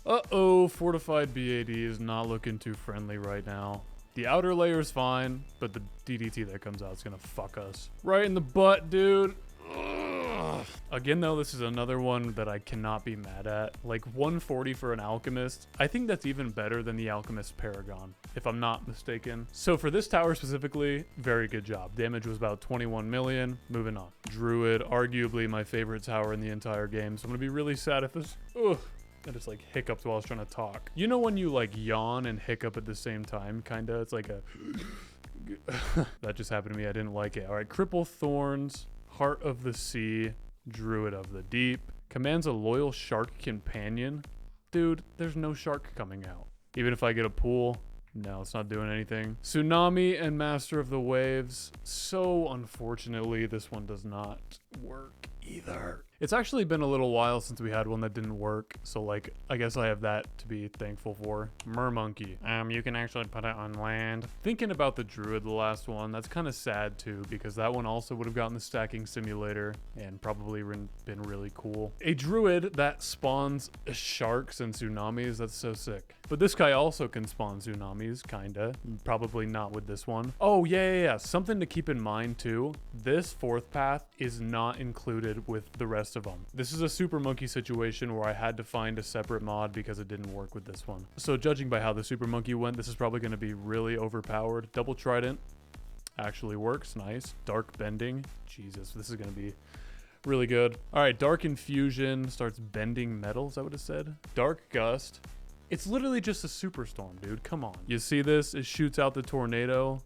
Uh-oh, fortified BAD is not looking too friendly right now. The outer layer is fine, but the DDT that comes out is gonna fuck us. Right in the butt, dude. Ugh. Again, though, this is another one that I cannot be mad at. Like 140 for an alchemist. I think that's even better than the alchemist paragon, if I'm not mistaken. So for this tower specifically, very good job. Damage was about 21 million. Moving on. Druid, arguably my favorite tower in the entire game. So I'm gonna be really sad if this... Ugh. I just like hiccuped while I was trying to talk. You know when you like yawn and hiccup at the same time, kinda? It's like a... That just happened to me. I didn't like it. All right, Cripple Thorns, Heart of the Sea, Druid of the Deep. Commands a loyal shark companion. Dude, there's no shark coming out. Even if I get a pool, no, it's not doing anything. Tsunami and Master of the Waves. So unfortunately, this one does not work either. It's actually been a little while since we had one that didn't work, so like, I guess I have that to be thankful for. Mermonkey. You can actually put it on land. Thinking about the Druid, the last one, that's kind of sad too, because that one also would have gotten the stacking simulator and probably been really cool. A Druid that spawns sharks and tsunamis, that's so sick. But this guy also can spawn tsunamis, kinda. Probably not with this one. Oh, yeah. Something to keep in mind too. This fourth path is not included with the rest of them. This is a super monkey situation where I had to find a separate mod because it didn't work with this one. So judging by how the super monkey went, this is probably going to be really overpowered. Double trident actually works. Nice. Dark bending. Jesus, this is going to be really good. All right, dark infusion starts bending metal. Is that what it said? Dark gust. It's literally just a superstorm, dude. Come on. You see this? It shoots out the tornado.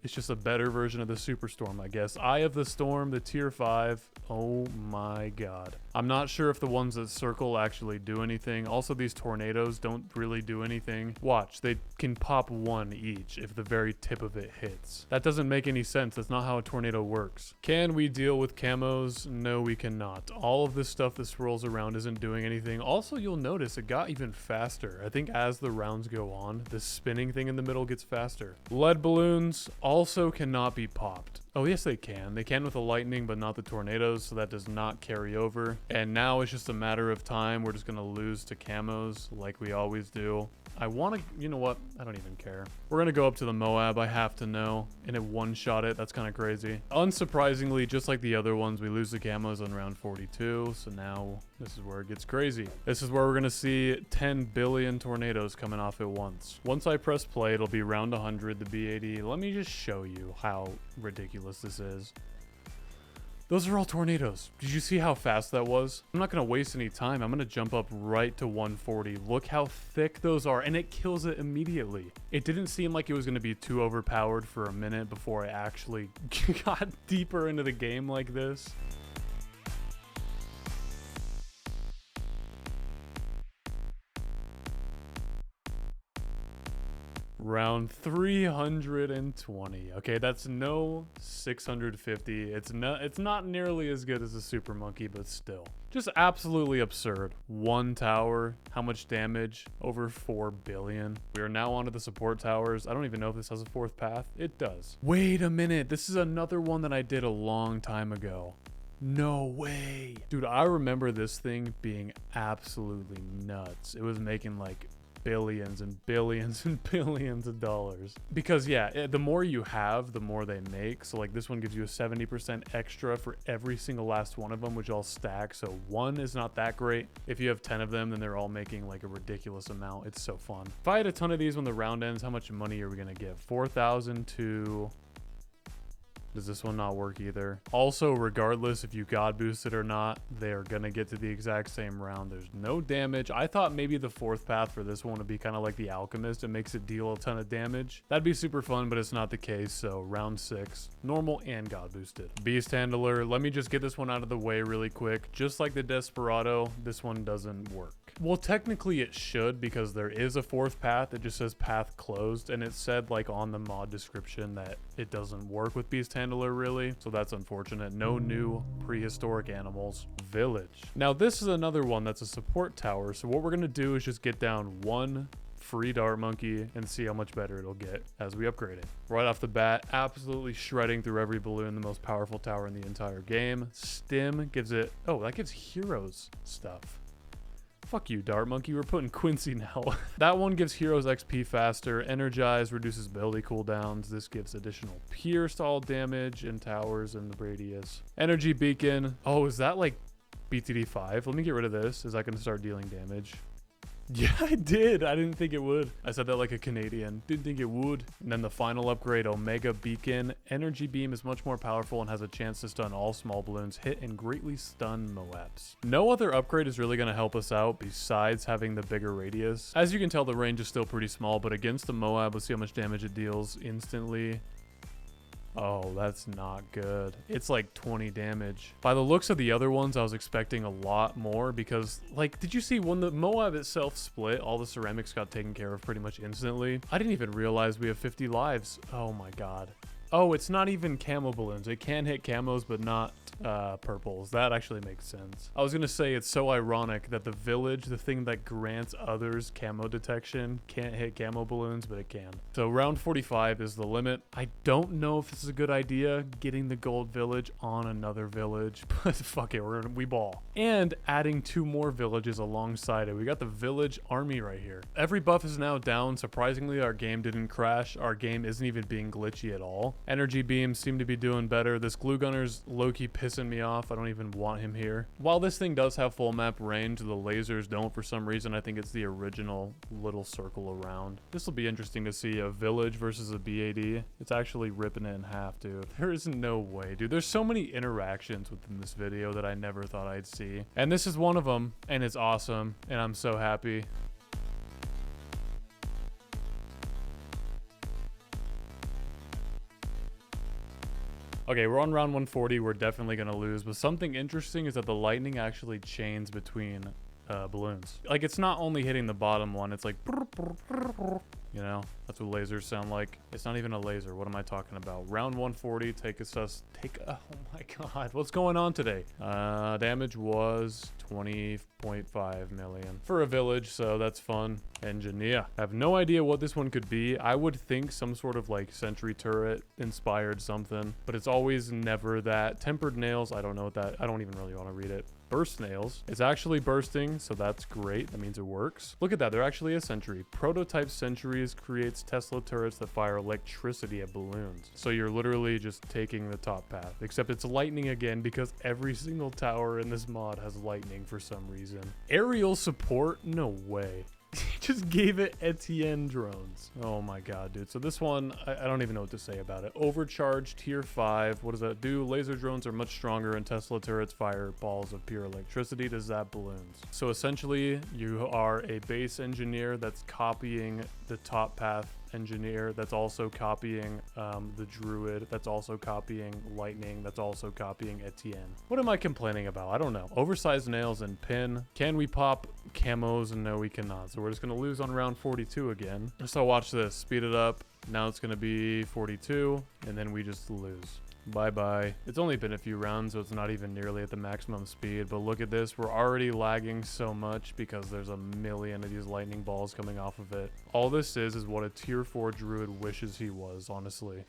It's just a better version of the Superstorm, I guess. Eye of the Storm, the tier 5. Oh my god. I'm not sure if the ones that circle actually do anything. Also, these tornadoes don't really do anything. Watch, they can pop one each if the very tip of it hits. That doesn't make any sense. That's not how a tornado works. Can we deal with camos? No, we cannot. All of this stuff that swirls around isn't doing anything. Also, you'll notice it got even faster. I think as the rounds go on, the spinning thing in the middle gets faster. Lead balloons also cannot be popped. Oh, yes, they can. They can with the lightning, but not the tornadoes, so that does not carry over. And now it's just a matter of time. We're just going to lose to camos like we always do. I want to, you know what? I don't even care. We're going to go up to the Moab. I have to know. And it one-shot it. That's kind of crazy. Unsurprisingly, just like the other ones, we lose the camos on round 42. So now this is where it gets crazy. This is where we're going to see 10 billion tornadoes coming off at once. Once I press play, it'll be round 100, the B80. Let me just show you how ridiculous this is. Those are all tornadoes. Did you see how fast that was? I'm not going to waste any time. I'm going to jump up right to 140. Look how thick those are, and it kills it immediately. It didn't seem like it was going to be too overpowered for a minute before I actually got deeper into the game like this. Round 320. Okay, that's no 650. It's not nearly as good as a super monkey, but still. Just absolutely absurd. One tower, how much damage? Over 4 billion. We are now onto the support towers. I don't even know if this has a fourth path. It does. Wait a minute. This is another one that I did a long time ago. No way. Dude, I remember this thing being absolutely nuts. It was making like billions and billions and billions of dollars. Because yeah, the more you have, the more they make. So like this one gives you a 70% extra for every single last one of them, which all stack. So one is not that great. If you have 10 of them, then they're all making like a ridiculous amount. It's so fun. If I had a ton of these when the round ends, how much money are we gonna give? 4,000 to... Does this one not work either? Also, regardless if you God boost it or not, they are gonna get to the exact same round. There's no damage. I thought maybe the fourth path for this one would be kind of like the Alchemist. It makes it deal a ton of damage. That'd be super fun, but it's not the case. So round 6, normal and God boosted. Beast Handler. Let me just get this one out of the way really quick. Just like the Desperado, this one doesn't work. Well, technically it should, because there is a fourth path. It just says path closed, and it said like on the mod description that it doesn't work with Beast Handler really, so that's unfortunate. No new prehistoric animals. Village. Now this is another one that's a support tower, so what we're gonna do is just get down one free dart monkey and see how much better it'll get as we upgrade it. Right off the bat, absolutely shredding through every balloon, the most powerful tower in the entire game. Stim gives it, oh, that gives heroes stuff. Fuck you, Dart Monkey. We're putting Quincy now. That one gives heroes XP faster. Energize reduces ability cooldowns. This gives additional pierce to all damage and towers in the radius. Energy Beacon. Oh, is that like BTD 5? Let me get rid of this. Is that going to start dealing damage? Yeah, I did. I didn't think it would. I said that like a Canadian. Didn't think it would. And then the final upgrade, Omega Beacon. Energy Beam is much more powerful and has a chance to stun all small balloons, hit and greatly stun Moabs. No other upgrade is really going to help us out besides having the bigger radius. As you can tell, the range is still pretty small, but against the Moab, let's see how much damage it deals instantly. Oh, that's not good. It's like 20 damage. By the looks of the other ones, I was expecting a lot more because, like, did you see when the Moab itself split, all the ceramics got taken care of pretty much instantly? I didn't even realize we have 50 lives. Oh my god. Oh, it's not even camo balloons. It can hit camos, but not purples. That actually makes sense. I was gonna say it's so ironic that the village, the thing that grants others camo detection, can't hit camo balloons, but it can. So round 45 is the limit. I don't know if this is a good idea, getting the gold village on another village, but fuck it, we ball. And adding 2 more villages alongside it. We got the village army right here. Every buff is now down. Surprisingly, our game didn't crash. Our game isn't even being glitchy at all. Energy beams seem to be doing better. This glue gunner's low-key pissing me off. I don't even want him here. While this thing does have full map range, the lasers don't for some reason. I think it's the original little circle around. This will be interesting to see a village versus a BAD. It's actually ripping it in half, dude. There is no way, dude. There's so many interactions within this video that I never thought I'd see. And this is one of them, and it's awesome, and I'm so happy. Okay, we're on round 140. We're definitely going to lose. But something interesting is that the lightning actually chains between balloons. Like, it's not only hitting the bottom one. It's like, you know, that's what lasers sound like. It's not even a laser. What am I talking about? Round 140. Oh my god. What's going on today? Damage was 20.5 million for a village, so that's fun. Engineer. I have no idea what this one could be. I would think some sort of like sentry turret inspired something, but it's always never that. Tempered nails. I don't know what that. I don't even really want to read it. Burst nails. It's actually bursting, so that's great. That means it works. Look at that. They're actually a sentry. Prototype sentries creates Tesla turrets that fire electricity at balloons. So you're literally just taking the top path, except it's lightning again because every single tower in this mod has lightning for some reason. Aerial support? No way. Just gave it Etienne drones. Oh my god, dude. So this one, I don't even know what to say about it. Overcharged tier 5. What does that do? Laser drones are much stronger and Tesla turrets fire balls of pure electricity to zap balloons. So essentially, you are a base engineer that's copying the top path engineer, that's also copying the druid, that's also copying lightning, that's also copying Etienne. What am I complaining about? I don't know. Oversized nails and pin. Can we pop camos? No, we cannot. So we're just gonna lose on round 42 again. So watch this. Speed it up. Now it's gonna be 42, and then we just lose. Bye-bye. It's only been a few rounds, so it's not even nearly at the maximum speed, but look at this. We're already lagging so much because there's a million of these lightning balls coming off of it. All this is what a tier 4 druid wishes he was, honestly.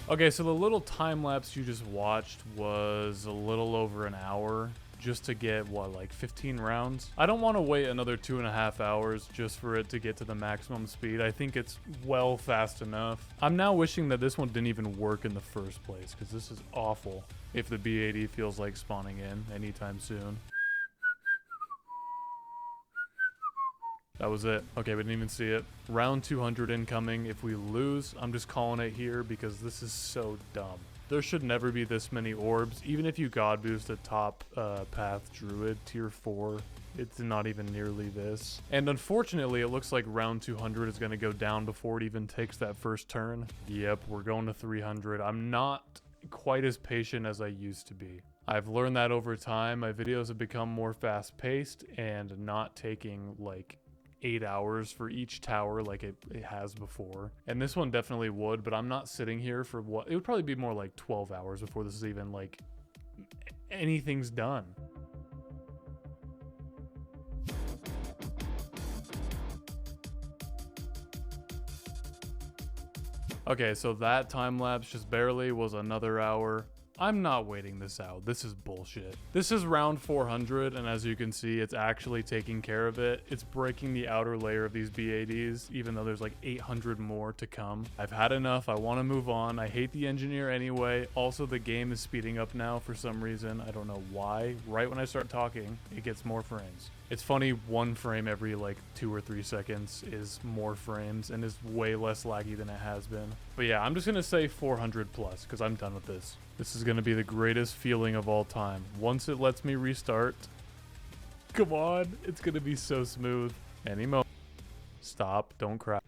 Okay, so the little time lapse you just watched was a little over an hour. Just to get, what, like 15 rounds? I don't want to wait another 2.5 hours just for it to get to the maximum speed. I think it's well fast enough. I'm now wishing that this one didn't even work in the first place, because this is awful if the BAD feels like spawning in anytime soon. That was it. Okay, we didn't even see it. Round 200 incoming. If we lose, I'm just calling it here because this is so dumb. There should never be this many orbs. Even if you god boost a top path druid tier 4, it's not even nearly this. And unfortunately, it looks like round 200 is going to go down before it even takes that first turn. Yep, we're going to 300. I'm not quite as patient as I used to be. I've learned that over time. My videos have become more fast-paced and not taking like 8 hours for each tower like it has before. And this one definitely would, but I'm not sitting here for what it would probably be more like 12 hours before this is even like anything's done. Okay, so that time lapse just barely was another hour. I'm not waiting this out. This is bullshit. This is round 400, and as you can see, it's actually taking care of it. It's breaking the outer layer of these BADs, even though there's like 800 more to come. I've had enough. I want to move on. I hate the engineer anyway. Also, the game is speeding up now for some reason. I don't know why. Right when I start talking, it gets more frames. It's funny, one frame every like 2 or 3 seconds is more frames and is way less laggy than it has been. But yeah, I'm just gonna say 400 plus because I'm done with this. This is gonna be the greatest feeling of all time. Once it lets me restart, come on, it's gonna be so smooth. Any moment. Stop, don't crash.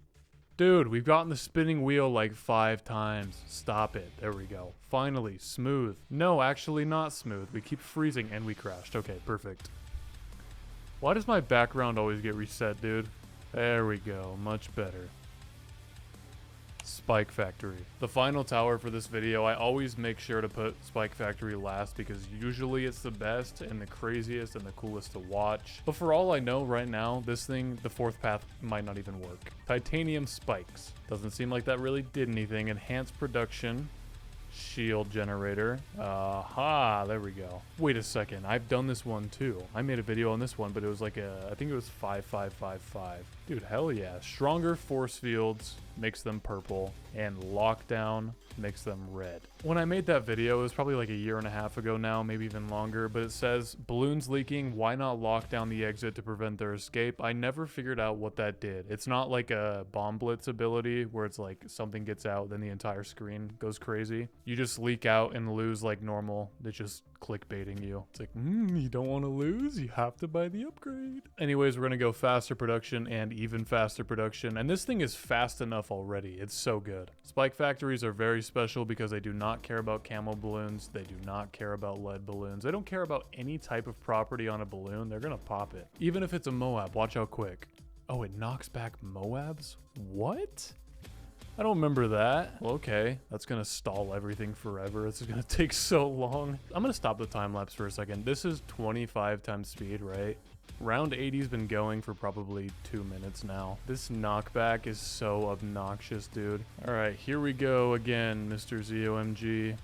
Dude, we've gotten the spinning wheel like 5 times. Stop it. There we go. Finally, smooth. No, actually not smooth. We keep freezing and we crashed. Okay, perfect. Why does my background always get reset, dude? There we go. Much better. Spike Factory. The final tower for this video, I always make sure to put Spike Factory last because usually it's the best and the craziest and the coolest to watch. But for all I know right now, this thing, the 4th path, might not even work. Titanium spikes. Doesn't seem like that really did anything. Enhanced production. Shield generator. Aha, there we go. Wait a second, I've done this one too. I made a video on this one, but it was like I think it was 5555. Dude, hell yeah. Stronger force fields makes them purple, and lockdown makes them red. When I made that video, it was probably like a year and a half ago now, maybe even longer, but it says, balloons leaking, why not lock down the exit to prevent their escape? I never figured out what that did. It's not like a bomb blitz ability where it's like something gets out, then the entire screen goes crazy. You just leak out and lose like normal. It's just clickbaiting you. It's like, you don't want to lose? You have to buy the upgrade. Anyways, we're going to go faster production and even faster production. And this thing is fast enough already. It's so good. Spike factories are very special because they do not care about camo balloons. They do not care about lead balloons. They don't care about any type of property on a balloon. They're going to pop it. Even if it's a Moab, watch how quick. Oh, it knocks back Moabs? What? I don't remember that. Well, okay, that's gonna stall everything forever. It's gonna take so long. I'm gonna stop the time lapse for a second. This is 25 times speed, right? Round 80's been going for probably 2 minutes now. This knockback is so obnoxious, dude. All right, here we go again, Mr. ZOMG.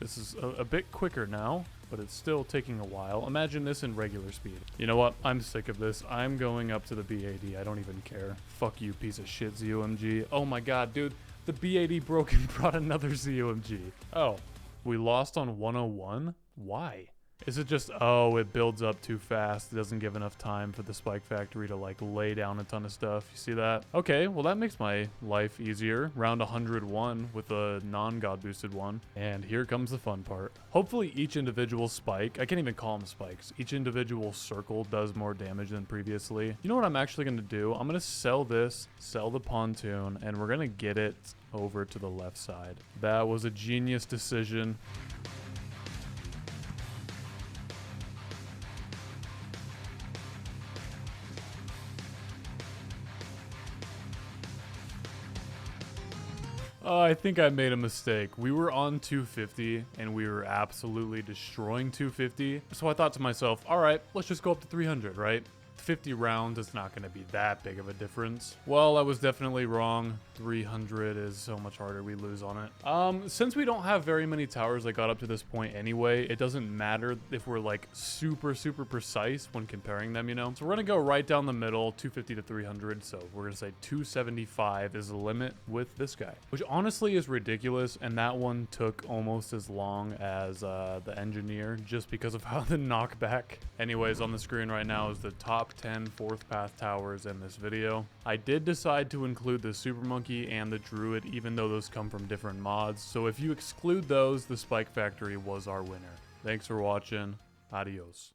This is a bit quicker now, but it's still taking a while. Imagine this in regular speed. You know what? I'm sick of this. I'm going up to the BAD. I don't even care. Fuck you, piece of shit, ZOMG. Oh my god, dude. The BAD broke and brought another ZOMG. Oh, we lost on 101? Why? Is it just, oh, it builds up too fast. It doesn't give enough time for the Spike Factory to like lay down a ton of stuff. You see that? Okay, well that makes my life easier. Round 101 with a non-god boosted one. And here comes the fun part. Hopefully each individual spike, I can't even call them spikes, each individual circle does more damage than previously. You know what I'm actually going to do? I'm going to sell this, sell the pontoon, and we're going to get it over to the left side. That was a genius decision. I think I made a mistake. We were on 250 and we were absolutely destroying 250. So I thought to myself, all right, let's just go up to 300, right? 50 rounds is not going to be that big of a difference. Well, I was definitely wrong. 300 is so much harder. We lose on it. Since we don't have very many towers that got up to this point anyway, it doesn't matter if we're like super precise when comparing them, you know? So we're going to go right down the middle, 250 to 300. So we're going to say 275 is the limit with this guy, which honestly is ridiculous. And that one took almost as long as the engineer just because of how the knockback. Anyways, on the screen right now is the top 10 4th path towers in this video. I did decide to include the Super Monkey and the Druid, even though those come from different mods. So if you exclude those, the Spike Factory was our winner. Thanks for watching. Adios.